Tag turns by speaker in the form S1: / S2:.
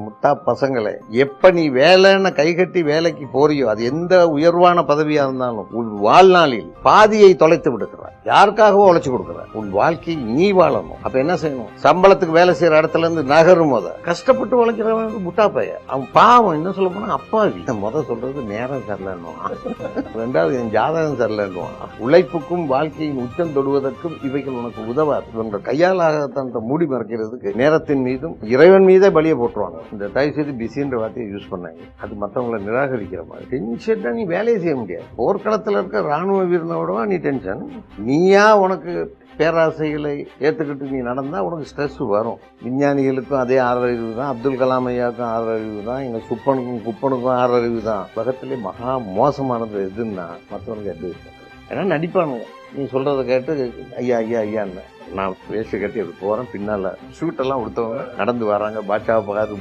S1: முட்டா பசங்களை எப்ப நீ வேலைன்னு கைகட்டி வேலைக்கு போறியோ, அது எந்த உயர்வான பதவியா இருந்தாலும் உன் வாழ்நாளில் பாதியை தொலைத்து விடுக்கிறார். யாருக்காகவோ உழைச்சு கொடுக்கிறார். உன் வாழ்க்கை நீ வாழணும். அப்ப என்ன செய்யணும்? சம்பளத்துக்கு வேலை செய்யற இடத்துல இருந்து நகரும் போத கஷ்டப்பட்டு உழைக்கிறவன் முட்டா பையன். அவன் பாவம். என்ன சொல்ல போனா அப்பாவி. சொல்றது நேரம் சரியில்லைன்னுவான், ரெண்டாவது என் ஜாதகம் சரியில்லைன்னுவான். உழைப்புக்கும் வாழ்க்கையின் உச்சம் தொடுவதற்கும் இவைகள் உனக்கு உதவாது. இவங்க கையாலாக மூடி மறைக்கிறதுக்கு நேரத்தின் மீதும் இறைவன் மீதே பலிய போட்டுருவாங்க. இந்த தயவு செய்து பிஸின்ற வார்த்தையை யூஸ் பண்ணாங்க. அது மற்றவங்களை நிராகரிக்கிற மாதிரி. டென்ஷன் நீ வேலையை செய்ய முடியாது. போர்க்களத்தில் இருக்க ராணுவ வீரனோடவா நீ டென்ஷன்? நீயா உனக்கு பேராசைகளை ஏற்றுக்கிட்டு நீ நடந்தா உனக்கு ஸ்ட்ரெஸ் வரும். விஞ்ஞானிகளுக்கும் அதே ஆறறிவு தான், அப்துல் கலாம் ஐயாவுக்கும் ஆறறிவு தான், எங்க சுப்பனுக்கும் குப்பனுக்கும் ஆறறிவு தான். உலகத்திலே மகா மோசமானது எதுன்னா மற்றவனுக்கு எது ஏன்னா நடிப்பானுங்க. நீ சொல்றதை கேட்டு ஐயா ஐயா ஐயான்னு நான் வேஸ்ட் கட்டி அப்படி போறேன். பின்னால ஷூட்டெல்லாம் கொடுத்தவங்க நடந்து வராங்க. பாட்ஷாவை பார்த்து